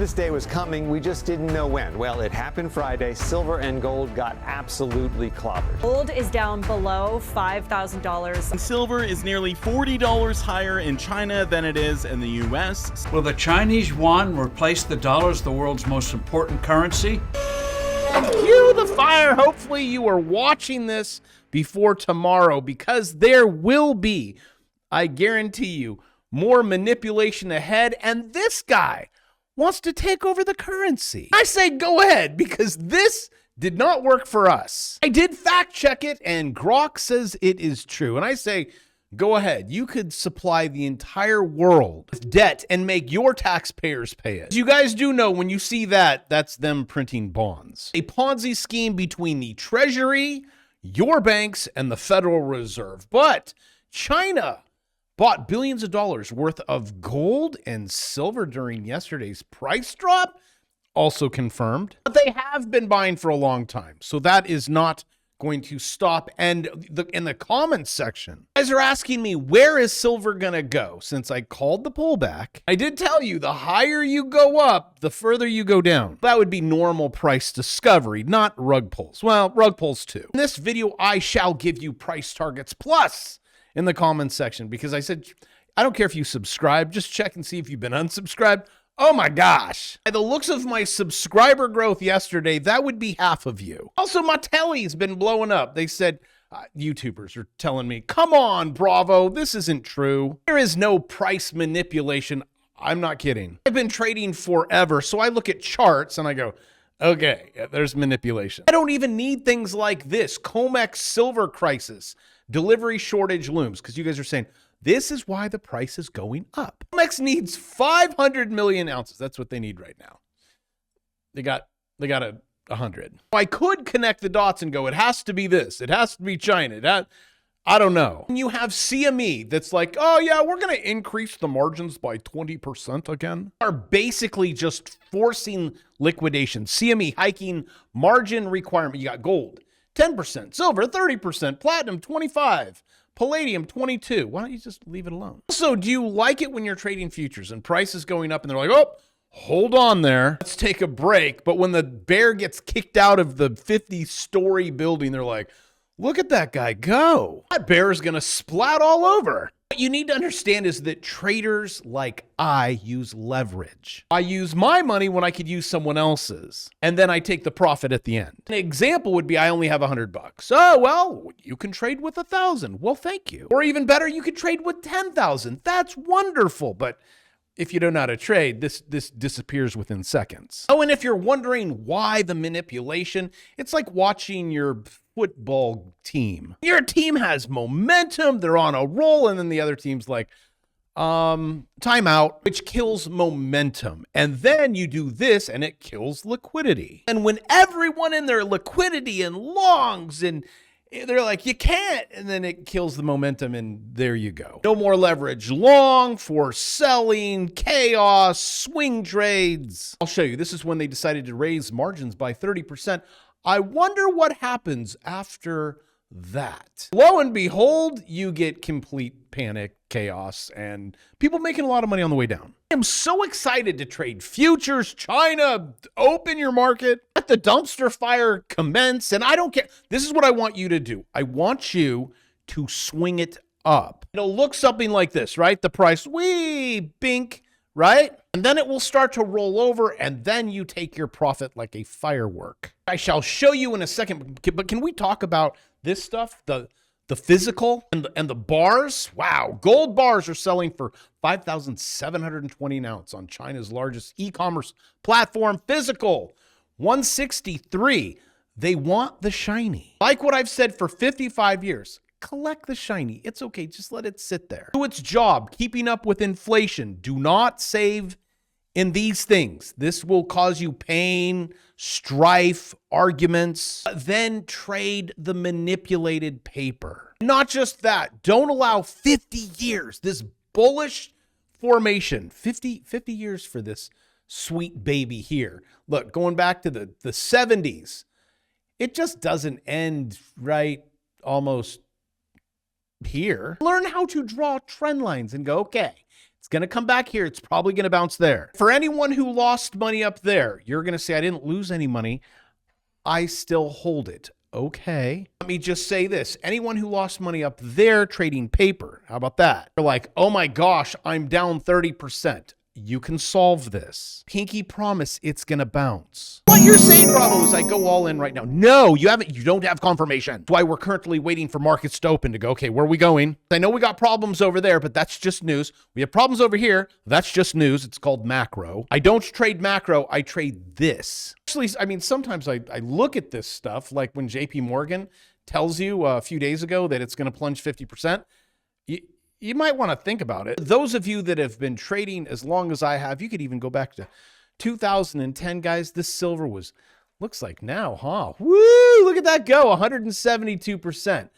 this day was coming, we just didn't know when. Well, it happened Friday. Silver and gold got absolutely clobbered. Gold is down below $5,000. And silver is nearly $40 higher in China than it is in the U.S. Will the Chinese yuan replace the dollar as the world's most important currency? Cue the fire. Hopefully you are watching this before tomorrow, because there will be, I guarantee you, more manipulation ahead, and this guy wants to take over the currency. I say go ahead, because this did not work for us. I did fact check it, and Grok says it is true. And I say, go ahead. You could supply the entire world with debt and make your taxpayers pay it. As you guys do know, when you see that, that's them printing bonds. A Ponzi scheme between the Treasury, your banks, and the Federal Reserve. But China bought billions of dollars worth of gold and silver during yesterday's price drop. Also confirmed. But they have been buying for a long time, so that is not going to stop. And in the comments section, you guys are asking me, where is silver gonna go? Since I called the pullback, I did tell you the higher you go up, the further you go down. That would be normal price discovery, not rug pulls. Well, rug pulls too. In this video, I shall give you price targets plus in the comments section, because I said, I don't care if you subscribe, just check and see if you've been unsubscribed. Oh my gosh. By the looks of my subscriber growth yesterday, that would be half of you. Also, my telly's been blowing up. They said, YouTubers are telling me, come on, Bravo, this isn't true. There is no price manipulation. I'm not kidding. I've been trading forever, so I look at charts and I go, okay, there's manipulation. I don't even need things like this. COMEX silver crisis, delivery shortage looms, because you guys are saying, this is why the price is going up. COMEX needs 500 million ounces. That's what they need right now. They got 100. I could connect the dots and go, it has to be this. It has to be China. I don't know. And you have CME that's like, oh yeah, we're going to increase the margins by 20% again. Are basically just forcing liquidation. CME hiking margin requirement. You got gold, 10%, silver, 30%, platinum, 25%. Palladium, 22. Why don't you just leave it alone? Also, do you like it when you're trading futures and prices going up and they're like, oh, hold on there, let's take a break. But when the bear gets kicked out of the 50-story building, they're like, look at that guy go. That bear is going to splat all over. What you need to understand is that traders like I use leverage. I use my money when I could use someone else's, and then I take the profit at the end. An example would be, I only have $100. Oh, well, you can trade with 1,000. Well, thank you. Or even better, you could trade with 10,000. That's wonderful. But if you don't know how to trade, this disappears within seconds. Oh, and if you're wondering why the manipulation, it's like watching your football team. Your team has momentum, they're on a roll, and then the other team's like, timeout, which kills momentum. And then you do this and it kills liquidity. And when everyone in their liquidity and longs and they're like, you can't, and then it kills the momentum, and there you go. No more leverage. Long for selling, chaos, swing trades. I'll show you. This is when they decided to raise margins by 30%. I wonder what happens after that. Lo and behold, you get complete panic, chaos, and people making a lot of money on the way down. I am so excited to trade futures. China, open your market. Let the dumpster fire commence. And I don't care. This is what I want you to do. I want you to swing it up. It'll look something like this, right? The price, bink, right? And then it will start to roll over, and then you take your profit like a firework. I shall show you in a second, but can we talk about this stuff? The physical and the bars. Wow, gold bars are selling for $5,720 an ounce on China's largest e-commerce platform. Physical, $163. They want the shiny. Like what I've said for 55 years, collect the shiny. It's okay, just let it sit there. Do its job, keeping up with inflation. Do not save in these things. This will cause you pain, strife, arguments. Then trade the manipulated paper. Not just that, don't allow 50 years, this bullish formation, 50 years for this sweet baby here. Look, going back to the 70s, it just doesn't end right almost here. Learn how to draw trend lines and go, okay, It's going to come back here. It's probably going to bounce there. For anyone who lost money up there, you're going to say, I didn't lose any money. I still hold it. Okay. Let me just say this. Anyone who lost money up there trading paper, how about that? They're like, oh my gosh, I'm down 30%. You can solve this. Pinky promise it's going to bounce. What you're saying, Bravo, is I go all in right now. No, you don't have confirmation. That's why we're currently waiting for markets to open to go, okay, where are we going? I know we got problems over there, but that's just news. We have problems over here. That's just news. It's called macro. I don't trade macro. I trade this. Actually, I mean, sometimes I look at this stuff, like when JP Morgan tells you a few days ago that it's going to plunge 50%. You might want to think about it. Those of you that have been trading as long as I have, you could even go back to 2010, guys. This silver looks like now, huh? Woo, look at that go, 172%.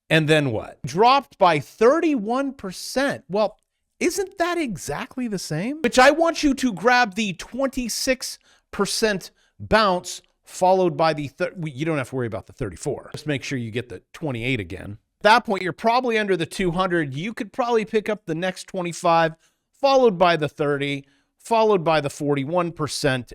And then what? Dropped by 31%. Well, isn't that exactly the same? Which I want you to grab the 26% bounce followed by the, you don't have to worry about the 34. Just make sure you get the 28 again. At that point, you're probably under the 200. You could probably pick up the next 25, followed by the 30, followed by the 41%.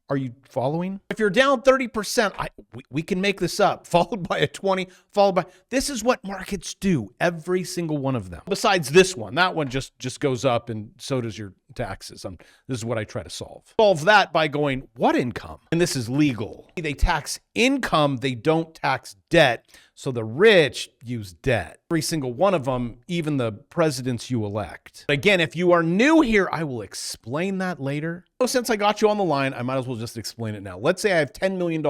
Are you following? If you're down 30%, we can make this up. Followed by a 20, followed by... This is what markets do, every single one of them. Besides this one, that one just goes up, and so does your taxes. This is what I try to solve. Solve that by going, what income? And this is legal. They tax income, they don't tax debt. So the rich use debt. Every single one of them, even the presidents you elect. Again, if you are new here, I will explain that later. So since I got you on the line, I might as well just explain it now. Let's say I have $10 million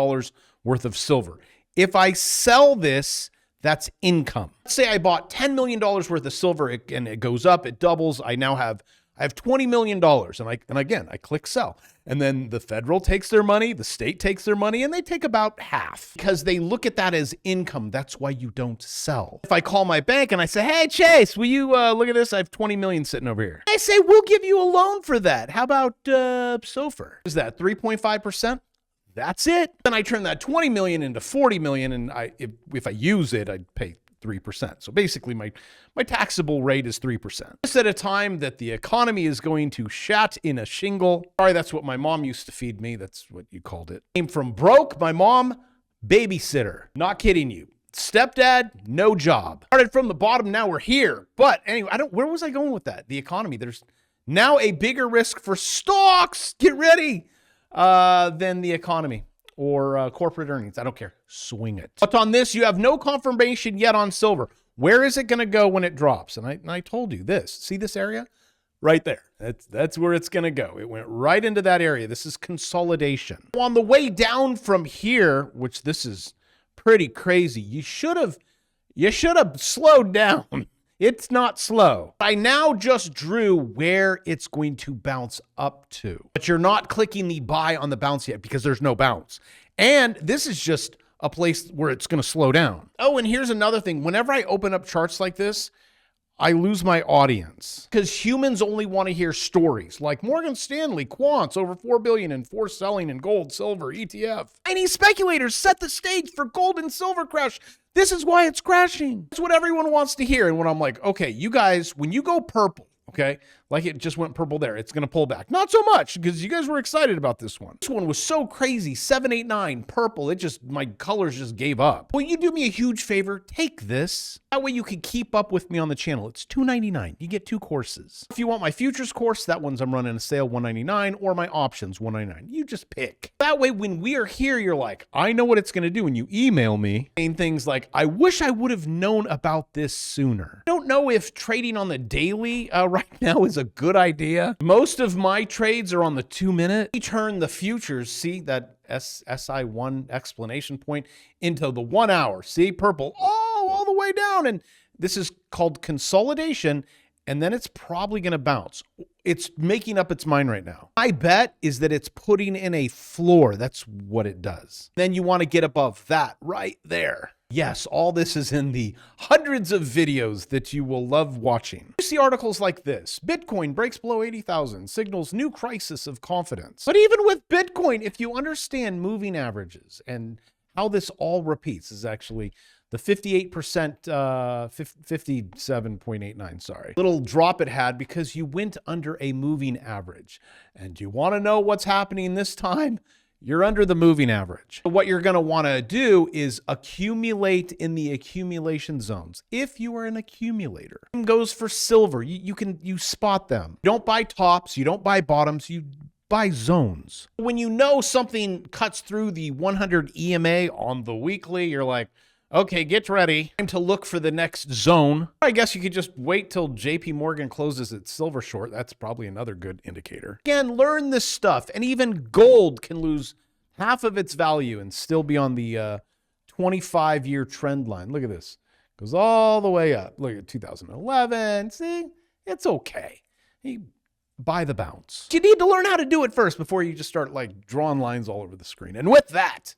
worth of silver. If I sell this, that's income. Let's say I bought $10 million worth of silver and it goes up, it doubles. I have $20 million. And again, I click sell. And then the federal takes their money, the state takes their money, and they take about half because they look at that as income. That's why you don't sell. If I call my bank and I say, hey, Chase, will you look at this? I have 20 million sitting over here. They say, we'll give you a loan for that. How about SOFR? Is that 3.5%? That's it. Then I turn that 20 million into 40 million. And if I use it, I'd pay 3%. So basically my taxable rate is 3%. This at a time that the economy is going to shat in a shingle. Sorry, that's what my mom used to feed me. That's what you called it. Came from broke, my mom, babysitter. Not kidding you. Stepdad, no job. Started from the bottom, now we're here. But anyway, where was I going with that? The economy. There's now a bigger risk for stocks. Get ready. Than the economy. Or corporate earnings. I don't care. Swing it. But on this, you have no confirmation yet on silver. Where is it going to go when it drops? And I told you this. See this area? Right there. That's where it's going to go. It went right into that area. This is consolidation. On the way down from here, which this is pretty crazy, you should have slowed down. It's not slow. I now just drew where it's going to bounce up to. But you're not clicking the buy on the bounce yet because there's no bounce. And this is just a place where it's going to slow down. Oh, and here's another thing. Whenever I open up charts like this, I lose my audience because humans only want to hear stories like Morgan Stanley, quants over 4 billion and forced selling in gold, silver, ETF. Tiny speculators set the stage for gold and silver crash. This is why it's crashing. That's what everyone wants to hear. And when I'm like, okay, you guys, when you go purple, okay, like it just went purple there, it's going to pull back. Not so much because you guys were excited about this one. This one was so crazy, 789, purple. My colors just gave up. Will you do me a huge favor? Take this. That way you can keep up with me on the channel. It's $2.99. You get 2 courses. If you want my futures course, that one's I'm running a sale, $199, or my options, $199. You just pick. That way when we are here, you're like, I know what it's going to do. And you email me saying things like, I wish I would have known about this sooner. I don't know if trading on the daily right now is a good idea. Most of my trades are on the 2-minute. We turn the futures, see that SI1 explanation point, into the 1 hour. See, purple, all the way down. And this is called consolidation. And then it's probably going to bounce. It's making up its mind right now. My bet is that it's putting in a floor. That's what it does. Then you want to get above that right there. Yes, all this is in the hundreds of videos that you will love watching. You see articles like this. Bitcoin breaks below 80,000, signals new crisis of confidence. But even with Bitcoin, if you understand moving averages and how this all repeats, is actually The 58%, 57.89, sorry. Little drop it had because you went under a moving average. And you want to know what's happening this time? You're under the moving average. What you're going to want to do is accumulate in the accumulation zones. If you are an accumulator, same goes for silver. You spot them. You don't buy tops, you don't buy bottoms, you buy zones. When you know something cuts through the 100 EMA on the weekly, you're like, okay, get ready. Time to look for the next zone. I guess you could just wait till JP Morgan closes its silver short. That's probably another good indicator. Again, learn this stuff. And even gold can lose half of its value and still be on the 25-year trend line. Look at this. Goes all the way up. Look at 2011. See, it's okay. You buy the bounce. You need to learn how to do it first before you just start like drawing lines all over the screen. And with that,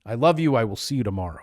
I love you. I will see you tomorrow.